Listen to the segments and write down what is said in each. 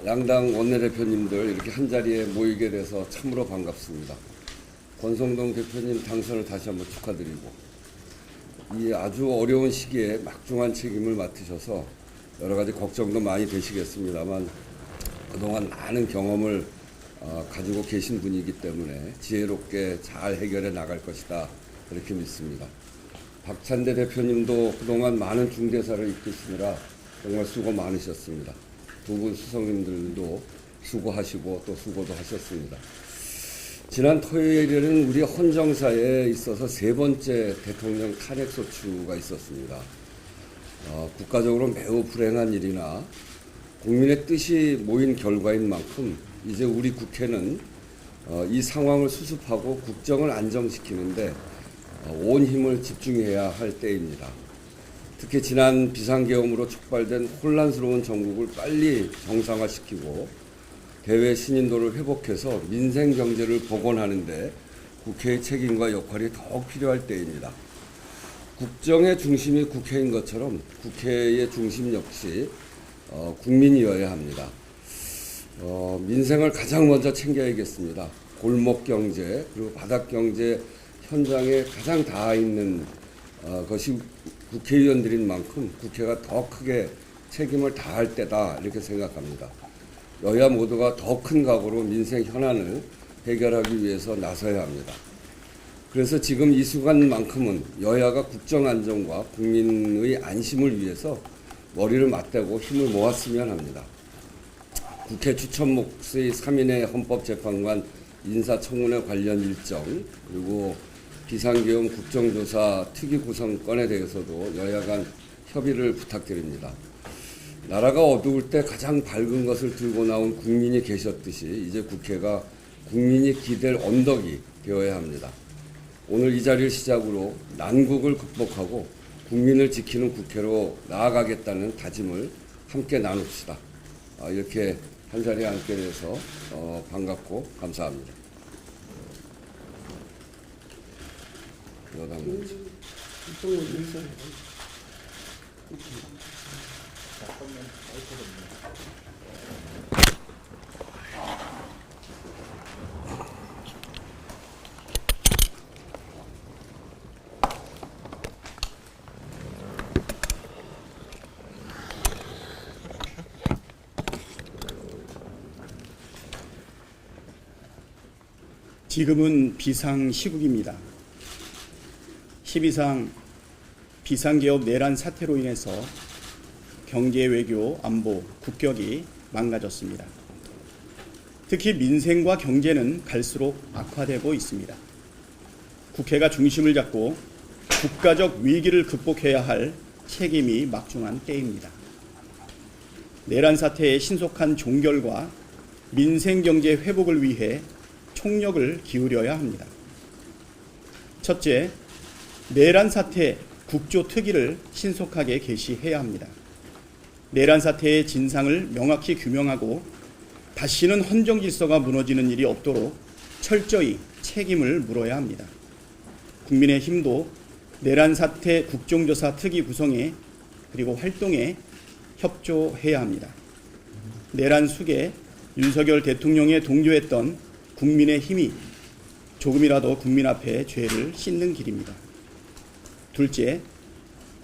양당 원내대표님들 이렇게 한자리에 모이게 돼서 참으로 반갑습니다. 권성동 대표님 당선을 다시 한번 축하드리고, 이 아주 어려운 시기에 막중한 책임을 맡으셔서 여러 가지 걱정도 많이 되시겠습니다만, 그동안 많은 경험을 가지고 계신 분이기 때문에 지혜롭게 잘 해결해 나갈 것이다, 그렇게 믿습니다. 박찬대 대표님도 그동안 많은 중대사를 이끄시느라 정말 수고 많으셨습니다. 두 분 수석님들도 수고하시고 또 수고도 하셨습니다. 지난 토요일에는 우리 헌정사에 있어서 세 번째 대통령 탄핵소추가 있었습니다. 국가적으로 매우 불행한 일이나 국민의 뜻이 모인 결과인 만큼 이제 우리 국회는 이 상황을 수습하고 국정을 안정시키는데 온 힘을 집중해야 할 때입니다. 특히 지난 비상계엄으로 촉발된 혼란스러운 정국을 빨리 정상화시키고 대외 신인도를 회복해서 민생 경제를 복원하는데 국회의 책임과 역할이 더욱 필요할 때입니다. 국정의 중심이 국회인 것처럼 국회의 중심 역시 국민이어야 합니다. 민생을 가장 먼저 챙겨야겠습니다. 골목 경제 그리고 바닥 경제 현장에 가장 닿아 있는 것이 국회의원들인 만큼 국회가 더 크게 책임을 다할 때다, 이렇게 생각합니다. 여야 모두가 더 큰 각오로 민생 현안을 해결하기 위해서 나서야 합니다. 그래서 지금 이 순간만큼은 여야가 국정 안정과 국민의 안심을 위해서 머리를 맞대고 힘을 모았으면 합니다. 국회 추천 몫의 3인의 헌법재판관 인사청문회 관련 일정, 그리고 비상계엄 국정조사 특위 구성건에 대해서도 여야 간 협의를 부탁드립니다. 나라가 어두울 때 가장 밝은 것을 들고 나온 국민이 계셨듯이 이제 국회가 국민이 기댈 언덕이 되어야 합니다. 오늘 이 자리를 시작으로 난국을 극복하고 국민을 지키는 국회로 나아가겠다는 다짐을 함께 나눕시다. 이렇게 한자리에 앉게 돼서 반갑고 감사합니다. 여당 문제. 지금은 비상시국입니다. 12상 비상개업 내란 사태로 인해서 경제, 외교, 안보, 국격이 망가졌습니다. 특히 민생과 경제는 갈수록 악화되고 있습니다. 국회가 중심을 잡고 국가적 위기를 극복해야 할 책임이 막중한 때입니다. 내란 사태의 신속한 종결과 민생 경제 회복을 위해 총력을 기울여야 합니다. 첫째, 내란 사태 국조특위를 신속하게 개시해야 합니다. 내란 사태의 진상을 명확히 규명하고 다시는 헌정 질서가 무너지는 일이 없도록 철저히 책임을 물어야 합니다. 국민의힘도 내란 사태 국정조사 특위 구성에 그리고 활동에 협조해야 합니다. 내란 숙에 윤석열 대통령에 동조했던 국민의힘이 조금이라도 국민 앞에 죄를 씻는 길입니다. 둘째,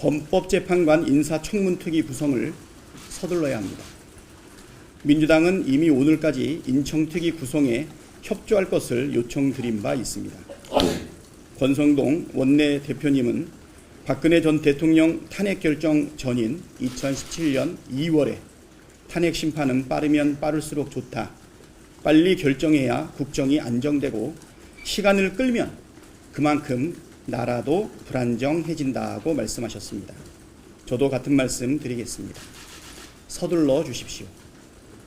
헌법재판관 인사청문특위 구성을 서둘러야 합니다. 민주당은 이미 오늘까지 인청특위 구성에 협조할 것을 요청드린 바 있습니다. 권성동 원내대표님은 박근혜 전 대통령 탄핵 결정 전인 2017년 2월에 탄핵 심판은 빠르면 빠를수록 좋다. 빨리 결정해야 국정이 안정되고 시간을 끌면 그만큼 나라도 불안정해진다고 말씀하셨습니다. 저도 같은 말씀 드리겠습니다. 서둘러 주십시오.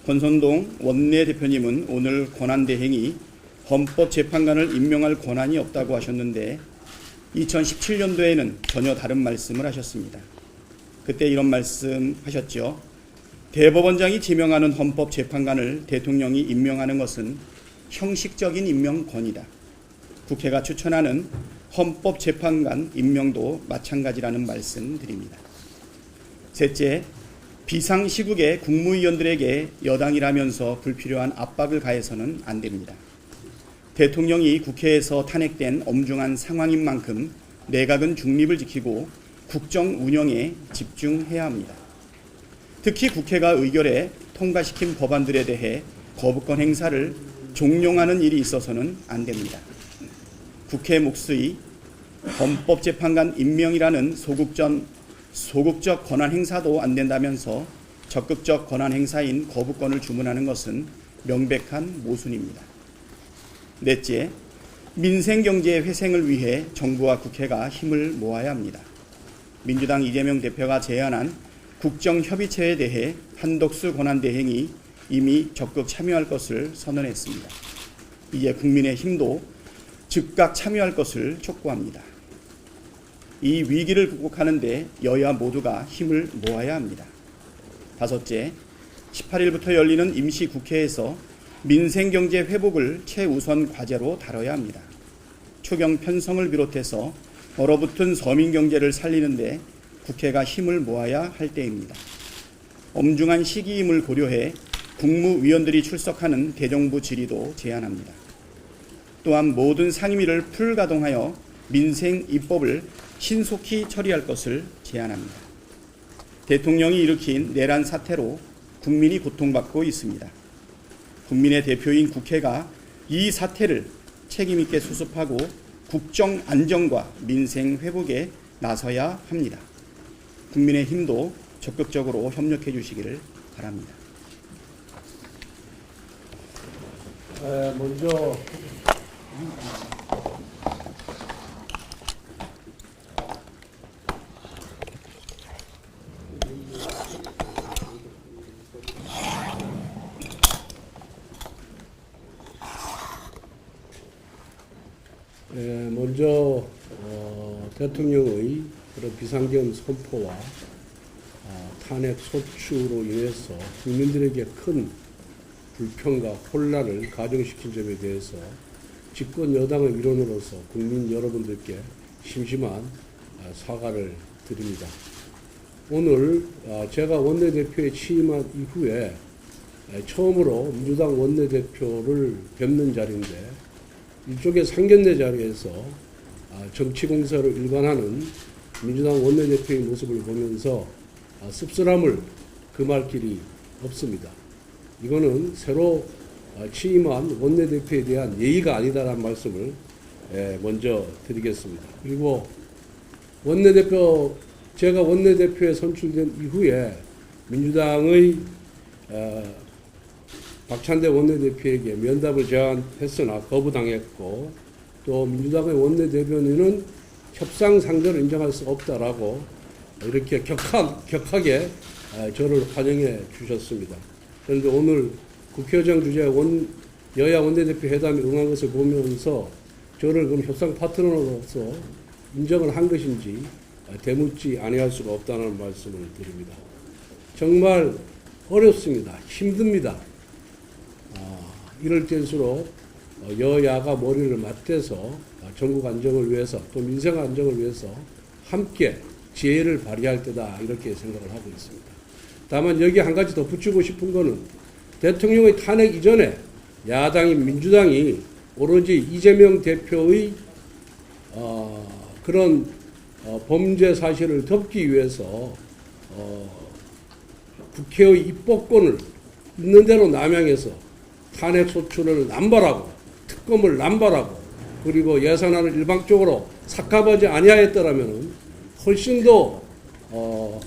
권선동 원내대표님은 오늘 권한대행이 헌법재판관을 임명할 권한이 없다고 하셨는데 2017년도에는 전혀 다른 말씀을 하셨습니다. 그때 이런 말씀 하셨죠. 대법원장이 지명하는 헌법재판관을 대통령이 임명하는 것은 형식적인 임명권이다. 국회가 추천하는 헌법재판관 임명도 마찬가지라는 말씀 드립니다. 셋째, 비상시국에 국무위원들에게 여당이라면서 불필요한 압박을 가해서는 안 됩니다. 대통령이 국회에서 탄핵된 엄중한 상황인 만큼 내각은 중립을 지키고 국정 운영에 집중해야 합니다. 특히 국회가 의결해 통과시킨 법안들에 대해 거부권 행사를 종용하는 일이 있어서는 안 됩니다. 국회 몫의 헌법재판관 임명이라는 소극적 권한 행사도 안 된다면서 적극적 권한 행사인 거부권을 주문하는 것은 명백한 모순입니다. 넷째, 민생경제 회생을 위해 정부와 국회가 힘을 모아야 합니다. 민주당 이재명 대표가 제안한 국정협의체에 대해 한덕수 권한대행이 이미 적극 참여할 것을 선언했습니다. 이에 국민의힘도 즉각 참여할 것을 촉구합니다. 이 위기를 극복하는 데 여야 모두가 힘을 모아야 합니다. 다섯째, 18일부터 열리는 임시국회에서 민생경제 회복을 최우선 과제로 다뤄야 합니다. 추경 편성을 비롯해서 얼어붙은 서민경제를 살리는 데 국회가 힘을 모아야 할 때입니다. 엄중한 시기임을 고려해 국무위원들이 출석하는 대정부 질의도 제안합니다. 또한 모든 상임위를 풀가동하여 민생 입법을 신속히 처리할 것을 제안합니다. 대통령이 일으킨 내란 사태로 국민이 고통받고 있습니다. 국민의 대표인 국회가 이 사태를 책임있게 수습하고 국정 안정과 민생 회복에 나서야 합니다. 국민의힘도 적극적으로 협력해 주시기를 바랍니다. 먼저 대통령의 그런 비상경 선포와 탄핵 소추로 인해서 국민들에게 큰 불평과 혼란을 가중시킨 점에 대해서 집권 여당의 일원으로서 국민 여러분들께 심심한 사과를 드립니다. 오늘 제가 원내대표에 취임한 이후에 처음으로 민주당 원내대표를 뵙는 자리인데 일종의 상견례 자리에서 정치공사를 일관하는 민주당 원내대표의 모습을 보면서 씁쓸함을 금할 길이 없습니다. 이거는 새로 취임한 원내대표에 대한 예의가 아니다라는 말씀을 먼저 드리겠습니다. 그리고 제가 원내대표에 선출된 이후에 민주당의 박찬대 원내대표에게 면담을 제안했으나 거부당했고 또 민주당의 원내대변인은 협상 상대를 인정할 수 없다라고 이렇게 격하게 저를 환영해 주셨습니다. 그런데 오늘 국회의장 주재 여야 원내대표 회담에 응한 것을 보면서 저를 그럼 협상 파트너로서 인정을 한 것인지 되묻지 아니할 수가 없다는 말씀을 드립니다. 정말 어렵습니다. 힘듭니다. 이럴 때일수록 여야가 머리를 맞대서 전국 안정을 위해서 또 민생 안정을 위해서 함께 지혜를 발휘할 때다 이렇게 생각을 하고 있습니다. 다만 여기 한 가지 더 붙이고 싶은 거는 대통령의 탄핵 이전에 야당인 민주당이 오로지 이재명 대표의 그런 범죄 사실을 덮기 위해서 국회의 입법권을 있는 대로 남용해서 탄핵 소추를 남발하고 특검을 남발하고 그리고 예산안을 일방적으로 삭감하지 아니하였더라면 훨씬 더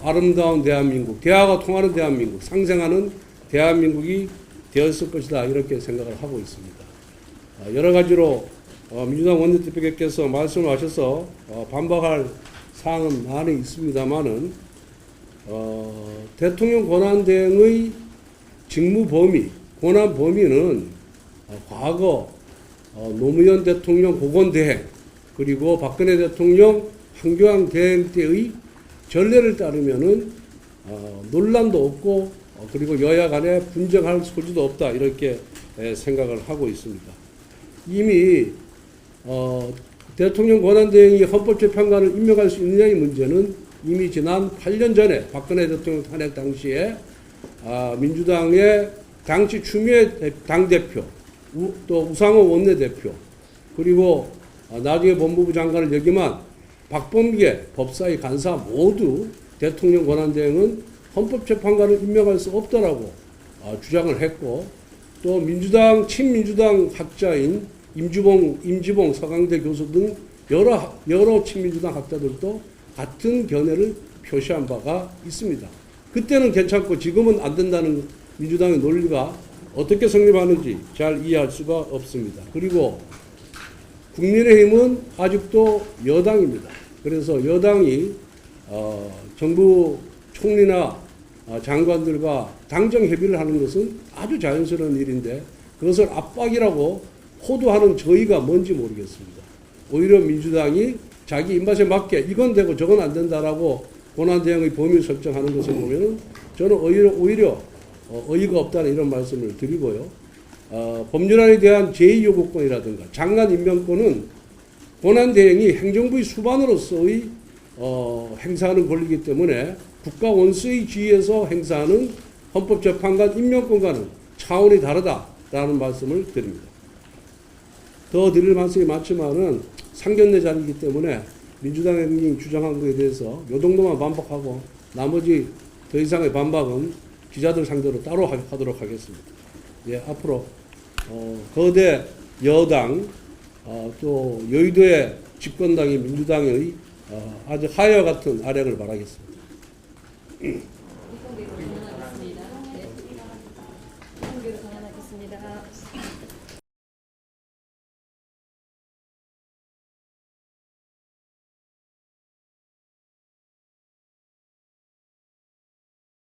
아름다운 대한민국, 대화가 통하는 대한민국, 상생하는 대한민국이 되었을 것이다 이렇게 생각을 하고 있습니다. 여러 가지로 민주당 원내대표께서 말씀을 하셔서 반박할 사항은 많이 있습니다만은 대통령 권한대행의 직무 범위, 권한 범위는 과거 노무현 대통령 고건대행 그리고 박근혜 대통령 한교안 대행 때의 전례를 따르면은 논란도 없고 그리고 여야 간에 분쟁할 소지도 없다 이렇게 생각을 하고 있습니다. 이미 대통령 권한대행이 헌법재판관을 임명할 수 있느냐의 문제는 이미 지난 8년 전에 박근혜 대통령 탄핵 당시에 민주당의 당시 추미애 당대표, 또 우상호 원내대표, 그리고 나중에 법무부 장관을 역임한 박범계 법사위 간사 모두 대통령 권한대행은 헌법재판관을 임명할 수 없다라고 주장을 했고, 또 민주당 친민주당 학자인 임지봉 서강대 교수 등 여러 친민주당 학자들도 같은 견해를 표시한 바가 있습니다. 그때는 괜찮고 지금은 안 된다는 민주당의 논리가 어떻게 성립하는지 잘 이해할 수가 없습니다. 그리고 국민의힘은 아직도 여당입니다. 그래서 여당이 정부 총리나 장관들과 당정 협의를 하는 것은 아주 자연스러운 일인데 그것을 압박이라고 호도하는 저희가 뭔지 모르겠습니다. 오히려 민주당이 자기 입맛에 맞게 이건 되고 저건 안 된다라고 권한대행의 범위 설정하는 것을 보면은 저는 오히려 어이가 없다는 이런 말씀을 드리고요. 법률안에 대한 제2요구권이라든가 장관 임명권은 권한대행이 행정부의 수반으로서의 행사하는 권리이기 때문에 국가 원수의 지위에서 행사하는 헌법재판관 임명권과는 차원이 다르다라는 말씀을 드립니다. 더 드릴 말씀이 많지만은 상견례 자리이기 때문에 민주당이 주장한 것에 대해서 요 정도만 반박하고 나머지 더 이상의 반박은 기자들 상대로 따로 하도록 하겠습니다. 예, 앞으로 거대 여당 또 여의도의 집권당인 민주당의 아주 하야 같은 아령을 바라겠습니다.